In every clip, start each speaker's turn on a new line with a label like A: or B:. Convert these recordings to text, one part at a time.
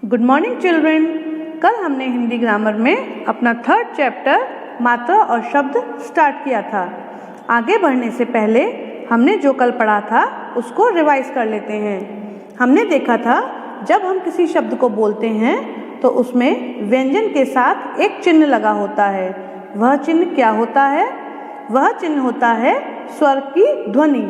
A: Good morning children. कल हमने Hindi grammar में अपना 3rd चैप्टर मात्रा और शब्द स्टार्ट किया था। आगे बढ़ने से पहले हमने जो कल पढ़ा था उसको रिवाइज कर लेते हैं। हमने देखा था जब हम किसी शब्द को बोलते हैं तो उसमें व्यंजन के साथ एक चिन्ह लगा होता है। वह चिन्ह क्या होता है? वह चिन्ह होता है स्वर की ध्वनि।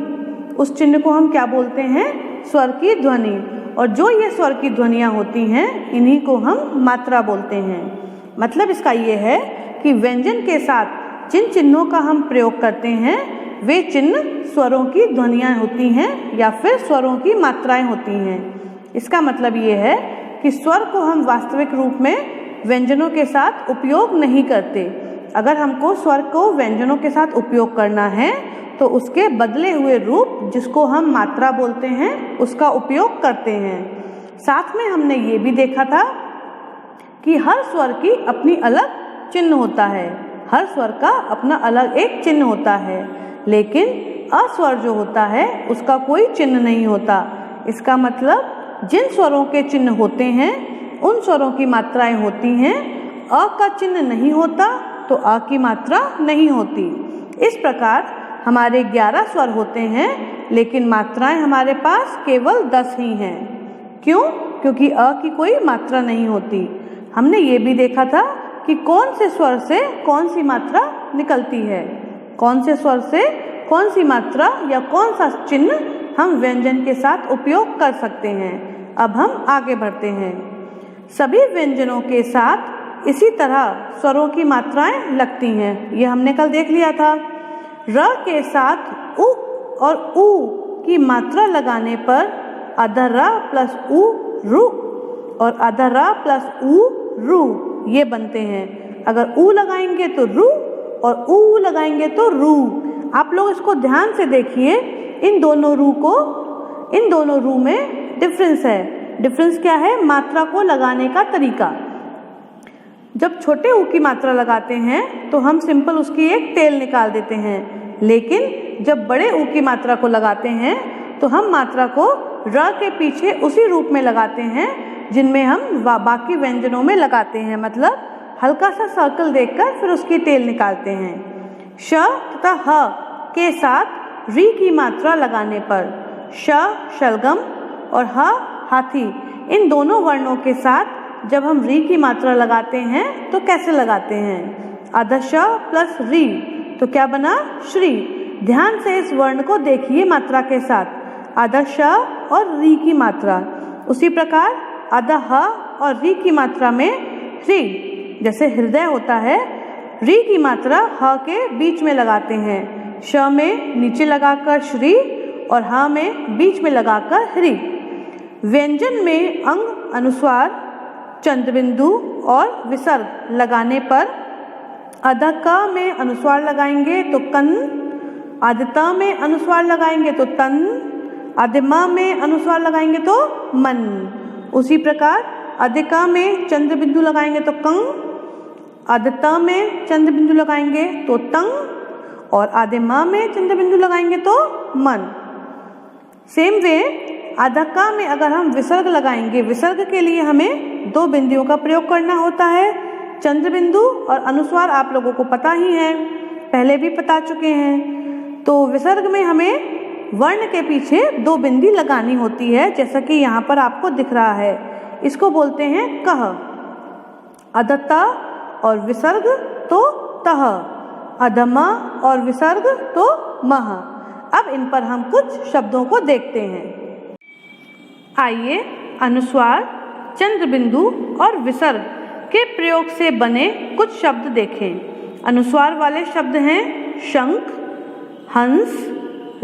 A: उस चिन्ह को हम क्या बोलते हैं? स्वर की ध्वनि। और जो ये स्वर की ध्वनियाँ होती हैं इन्हीं को हम मात्रा बोलते हैं। मतलब इसका ये है कि व्यंजन के साथ जिन चिन्हों का हम प्रयोग करते हैं वे चिन्ह स्वरों की ध्वनियाँ होती हैं या फिर स्वरों की मात्राएं होती हैं। इसका मतलब ये है कि स्वर को हम वास्तविक रूप में व्यंजनों के साथ उपयोग नहीं करते। अगर हमको स्वर को व्यंजनों के साथ उपयोग करना है तो उसके बदले हुए रूप जिसको हम मात्रा बोलते हैं उसका उपयोग करते हैं। साथ में हमने ये भी देखा था कि हर स्वर की अपनी अलग चिन्ह होता है। हर स्वर का अपना अलग एक चिन्ह होता है, लेकिन अस्वर जो होता है उसका कोई चिन्ह नहीं होता। इसका मतलब जिन स्वरों के चिन्ह होते हैं उन स्वरों की मात्राएं होती हैं। अ का चिन्ह नहीं होता तो अ की मात्रा नहीं होती। इस प्रकार हमारे 11 स्वर होते हैं, लेकिन मात्राएं हमारे पास केवल 10 ही हैं। क्यों? क्योंकि अ की कोई मात्रा नहीं होती। हमने ये भी देखा था कि कौन से स्वर से कौन सी मात्रा निकलती है। कौन से स्वर से कौन सी मात्रा या कौन सा चिन्ह हम व्यंजन के साथ उपयोग कर सकते हैं। अब हम आगे बढ़ते हैं। सभी व्यंजनों के साथ इसी तरह स्वरों की मात्राएं लगती हैं। ये हमने कल देख लिया था। र के साथ उ और ऊ की मात्रा लगाने पर आधा र प्लस उ रु और आधा र प्लस उ रु ये बनते हैं। अगर उ लगाएंगे तो रु और ऊ लगाएंगे तो रू। आप लोग इसको ध्यान से देखिए। इन दोनों रू में डिफरेंस है। डिफरेंस क्या है? मात्रा को लगाने का तरीका। जब छोटे ऊ की मात्रा लगाते हैं तो हम सिंपल उसकी एक टेल निकाल देते हैं, लेकिन जब बड़े ऊ की मात्रा को लगाते हैं तो हम मात्रा को र के पीछे उसी रूप में लगाते हैं जिनमें हम बाकी व्यंजनों में लगाते हैं। मतलब हल्का सा सर्कल देखकर फिर उसकी टेल निकालते हैं। श तथा ह के साथ री की मात्रा लगाने पर श शलगम और ह हाथी, इन दोनों वर्णों के साथ जब हम री की मात्रा लगाते हैं तो कैसे लगाते हैं? आधा श प्लस री तो क्या बना? श्री। ध्यान से इस वर्ण को देखिए मात्रा के साथ। आधा श और री की मात्रा। उसी प्रकार आधा ह और री की मात्रा में री। जैसे हृदय होता है, री की मात्रा ह के बीच में लगाते हैं। श में नीचे लगाकर श्री और ह में बीच में लगाकर हृ। व्यंजन में अंग, अनुस्वार, चंद्रबिंदु और विसर्ग लगाने पर आधा क में अनुस्वार लगाएंगे तो कन, आधे त में अनुस्वार लगाएंगे तो तन, आधे म में अनुस्वार लगाएंगे तो मन। उसी प्रकार आधे क में चंद्रबिंदु लगाएंगे तो कंग, आधे त में चंद्रबिंदु लगाएंगे तो तंग और आधे म में चंद्रबिंदु लगाएंगे तो मन। सेम वे आधा क में अगर हम विसर्ग लगाएंगे, विसर्ग के लिए हमें 2 बिंदुओं का प्रयोग करना होता है। चंद्रबिंदु और अनुस्वार आप लोगों को पता ही है, पहले भी बता चुके हैं। तो विसर्ग में हमें वर्ण के पीछे 2 बिंदी लगानी होती है, जैसा कि यहाँ पर आपको दिख रहा है। इसको बोलते हैं कह। अधता और विसर्ग तो तह, अधम और विसर्ग तो मह। अब इन पर हम कुछ शब्दों को देखते हैं। आइए अनुस्वार, चंद्रबिंदु और विसर्ग के प्रयोग से बने कुछ शब्द देखें। अनुस्वार वाले शब्द हैं शंख, हंस,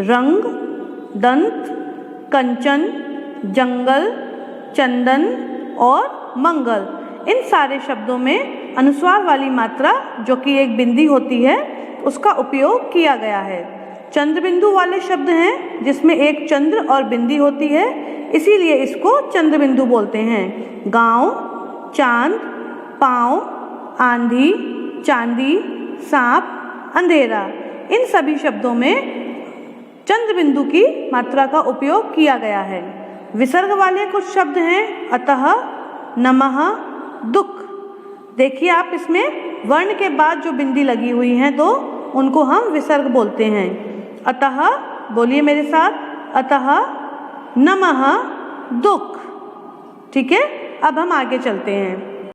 A: रंग, दंत, कंचन, जंगल, चंदन और मंगल। इन सारे शब्दों में अनुस्वार वाली मात्रा जो कि एक बिंदी होती है उसका उपयोग किया गया है। चंद्रबिंदु वाले शब्द हैं जिसमें एक चंद्र और बिंदी होती है, इसीलिए इसको चंद्रबिंदु बोलते हैं। गांव, चांद, पाँव, आंधी, चांदी, सांप, अंधेरा, इन सभी शब्दों में चंद्रबिंदु की मात्रा का उपयोग किया गया है। विसर्ग वाले कुछ शब्द हैं अतः, नमः दुख। देखिए आप इसमें वर्ण के बाद जो बिंदी लगी हुई हैं दो, उनको हम विसर्ग बोलते हैं। अतः, बोलिए मेरे साथ, अतः नमः दुख। ठीक है, अब हम आगे चलते हैं।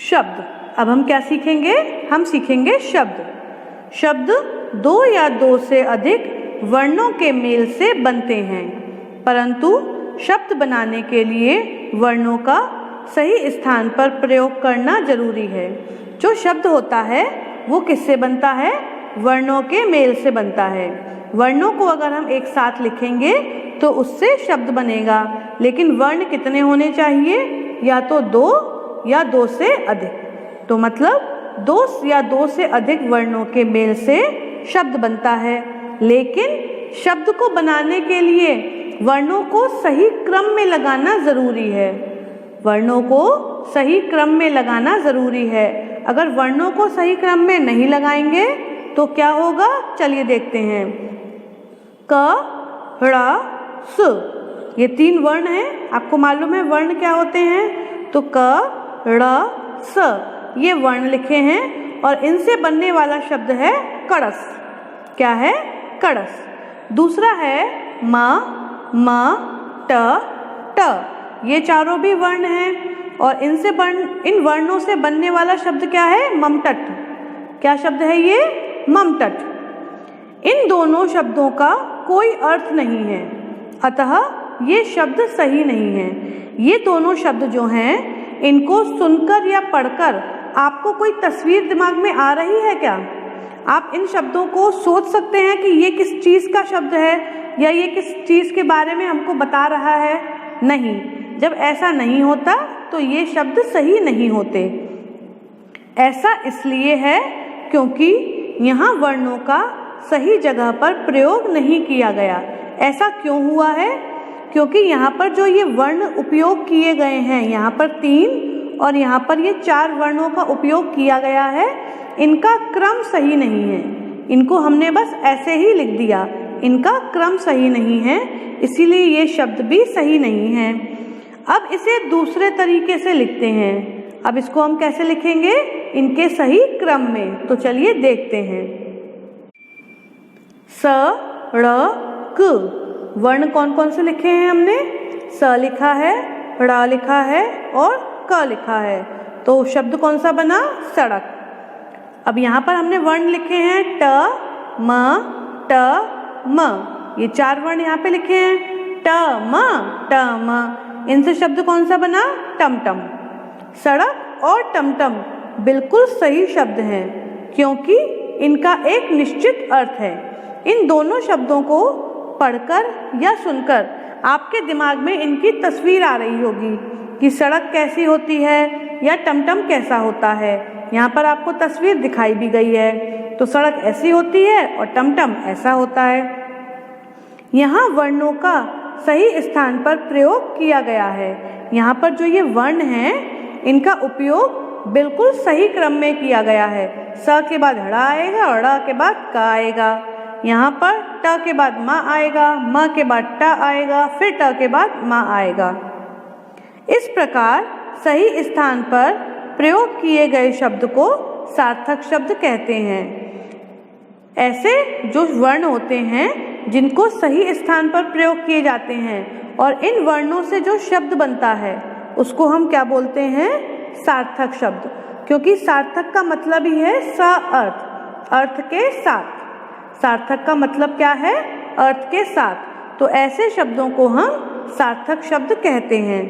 A: शब्द, अब हम क्या सीखेंगे? हम सीखेंगे शब्द। शब्द दो या दो से अधिक वर्णों के मेल से बनते हैं, परंतु शब्द बनाने के लिए वर्णों का सही स्थान पर प्रयोग करना जरूरी है। जो शब्द होता है वो किससे बनता है? वर्णों के मेल से बनता है। वर्णों को अगर हम एक साथ लिखेंगे तो उससे शब्द बनेगा, लेकिन वर्ण कितने होने चाहिए? या तो दो या दो से अधिक। तो मतलब दो या दो से अधिक वर्णों के मेल से शब्द बनता है, लेकिन शब्द को बनाने के लिए वर्णों को सही क्रम में लगाना जरूरी है। वर्णों को सही क्रम में लगाना जरूरी है। अगर वर्णों को सही क्रम में नहीं लगाएंगे तो क्या होगा? चलिए देखते हैं। क, ड़, स, ये तीन वर्ण हैं। आपको मालूम है वर्ण क्या होते हैं? तो क, ड़, स ये वर्ण लिखे हैं और इनसे बनने वाला शब्द है कड़स। क्या है? कड़स। दूसरा है म, ट, ट, ये चारों भी वर्ण हैं और इन वर्णों से बनने वाला शब्द क्या है? ममटट। क्या शब्द है ये? ममटट। इन दोनों शब्दों का कोई अर्थ नहीं है, अतः ये शब्द सही नहीं है। ये दोनों शब्द जो हैं, इनको सुनकर या पढ़कर आपको कोई तस्वीर दिमाग में आ रही है क्या? आप इन शब्दों को सोच सकते हैं कि ये किस चीज़ का शब्द है या ये किस चीज़ के बारे में हमको बता रहा है? नहीं। जब ऐसा नहीं होता तो ये शब्द सही नहीं होते। ऐसा इसलिए है क्योंकि यहाँ वर्णों का सही जगह पर प्रयोग नहीं किया गया। ऐसा क्यों हुआ है? क्योंकि यहाँ पर जो ये वर्ण उपयोग किए गए हैं, यहाँ पर 3 और यहाँ पर ये 4 वर्णों का उपयोग किया गया है, इनका क्रम सही नहीं है। इनको हमने बस ऐसे ही लिख दिया, इनका क्रम सही नहीं है, इसीलिए ये शब्द भी सही नहीं है। अब इसे दूसरे तरीके से लिखते हैं। अब इसको हम कैसे लिखेंगे? इनके सही क्रम में। तो चलिए देखते हैं। स, ड़, क वर्ण कौन कौन से लिखे हैं हमने? स लिखा है, ड़ लिखा है और क लिखा है। तो शब्द कौन सा बना? सड़क। अब यहाँ पर हमने वर्ण लिखे हैं ट, म, ट, म। ये 4 वर्ण यहाँ पे लिखे हैं, ट, म, ट, म। इनसे शब्द कौन सा बना? टमटम। सड़क और टमटम बिल्कुल सही शब्द हैं, क्योंकि इनका एक निश्चित अर्थ है। इन दोनों शब्दों को पढ़कर या सुनकर आपके दिमाग में इनकी तस्वीर आ रही होगी कि सड़क कैसी होती है या टमटम कैसा होता है। यहाँ पर आपको तस्वीर दिखाई भी गई है। तो सड़क ऐसी होती है और टमटम ऐसा होता है। यहाँ वर्णों का सही स्थान पर प्रयोग किया गया है। यहाँ पर जो ये वर्ण हैं, इनका उपयोग बिल्कुल सही क्रम में किया गया है। स के बाद ड़ आएगा और ड़ के बाद क आएगा। यहाँ पर ट के बाद म आएगा, म के बाद ट आएगा, फिर ट के बाद म आएगा। इस प्रकार सही स्थान पर प्रयोग किए गए शब्द को सार्थक शब्द कहते हैं। ऐसे जो वर्ण होते हैं जिनको सही स्थान पर प्रयोग किए जाते हैं और इन वर्णों से जो शब्द बनता है उसको हम क्या बोलते हैं? सार्थक शब्द। क्योंकि सार्थक का मतलब ही है स-अर्थ, अर्थ के साथ। सार्थक का मतलब क्या है? अर्थ के साथ। तो ऐसे शब्दों को हम सार्थक शब्द कहते हैं।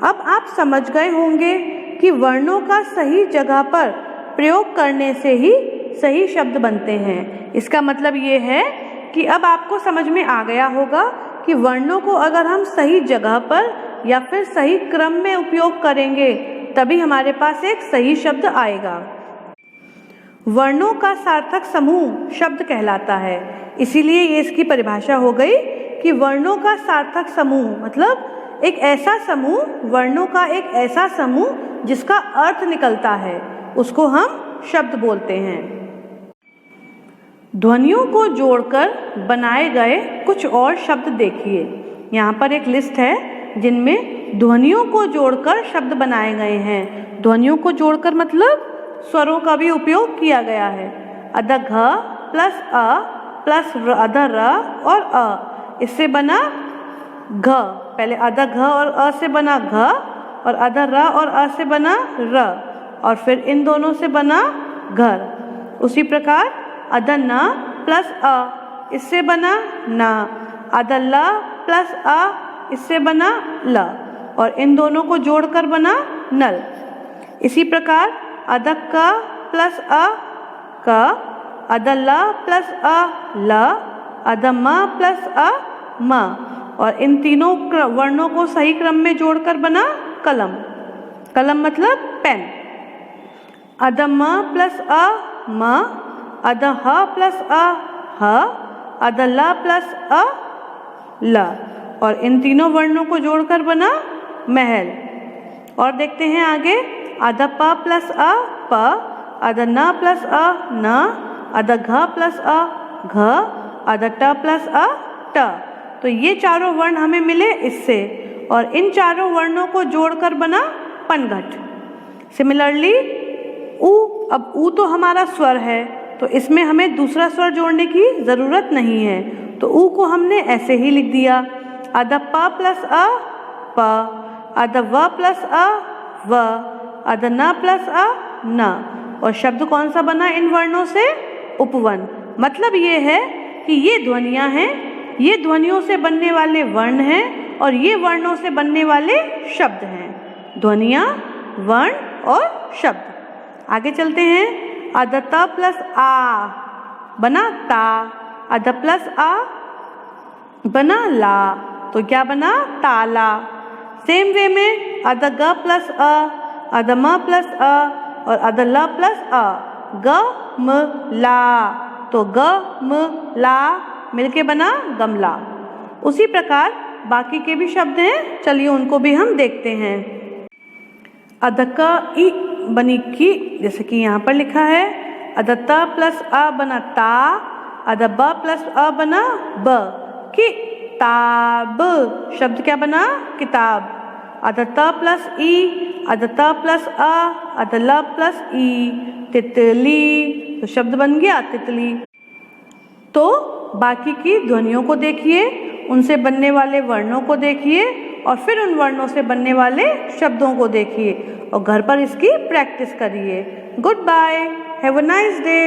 A: अब आप समझ गए होंगे कि वर्णों का सही जगह पर प्रयोग करने से ही सही शब्द बनते हैं। इसका मतलब ये है कि अब आपको समझ में आ गया होगा कि वर्णों को अगर हम सही जगह पर या फिर सही क्रम में उपयोग करेंगे तभी हमारे पास एक सही शब्द आएगा। वर्णों का सार्थक समूह शब्द कहलाता है। इसीलिए ये इसकी परिभाषा हो गई कि वर्णों का सार्थक समूह मतलब एक ऐसा समूह, वर्णों का एक ऐसा समूह जिसका अर्थ निकलता है, उसको हम शब्द बोलते हैं। ध्वनियों को जोड़कर बनाए गए कुछ और शब्द देखिए। यहाँ पर एक लिस्ट है जिनमें ध्वनियों को जोड़कर शब्द बनाए गए हैं। ध्वनियों को जोड़कर मतलब स्वरों का भी उपयोग किया गया है। अध घ प्लस अ प्लस अध र और अ, इससे बना घ। पहले अध घ और अ से बना घ, और अध र और अ से बना र, और फिर इन दोनों से बना घर। उसी प्रकार अध न प्लस अ, इससे बना न। अध ल प्लस अ, इससे बना ल, और इन दोनों को जोड़कर बना नल। इसी प्रकार अध क प्लस अ क, अध ल प्लस अ ल, अध म प्लस अ म, और इन तीनों वर्णों को सही क्रम में जोड़कर बना कलम। कलम मतलब पेन। अध म प्लस अ म, अध ह प्लस अ ह, अध ल प्लस अ ल, और इन तीनों वर्णों को जोड़कर बना महल। और देखते हैं आगे, अध प प्लस अ प, अध न प्लस अ न, अध घ प्लस अ घ, अध ट प्लस अ ट। तो ये चारों वर्ण हमें मिले इससे, और इन चारों वर्णों को जोड़कर बना पनघट। सिमिलरली ऊ, अब ऊ तो हमारा स्वर है, तो इसमें हमें दूसरा स्वर जोड़ने की ज़रूरत नहीं है, तो ऊ को हमने ऐसे ही लिख दिया, अध प प्लस अ प, अध व प्लस अ व, अध न प्लस अ न, और शब्द कौन सा बना इन वर्णों से? उपवन। मतलब ये है कि ये ध्वनियाँ हैं, ये ध्वनियों से बनने वाले वर्ण हैं, और ये वर्णों से बनने वाले शब्द हैं। ध्वनियाँ, वर्ण और शब्द। आगे चलते हैं। अध त प्लस आ बना ता, अध प्लस आ बना ला, तो क्या बना? ताला। सेम वे में अध ग प्लस अ, अध म प्लस अ, और अध ल प्लस अ, ग म ला, तो ग म ला मिलके बना गमला। उसी प्रकार बाकी के भी शब्द हैं, चलिए उनको भी हम देखते हैं। अध क ई बनी की, जैसे कि यहाँ पर लिखा है, अध त प्लस अ बना ता, अध ब प्लस अ बना ब, किताब। शब्द क्या बना? किताब। अध त प्लस ई, अध त प्लस अ, अध ल प्लस ई, तितली, तो शब्द बन गया तितली। तो बाकी की ध्वनियों को देखिए, उनसे बनने वाले वर्णों को देखिए, और फिर उन वर्णों से बनने वाले शब्दों को देखिए, और घर पर इसकी प्रैक्टिस करिए। Goodbye, have a nice day.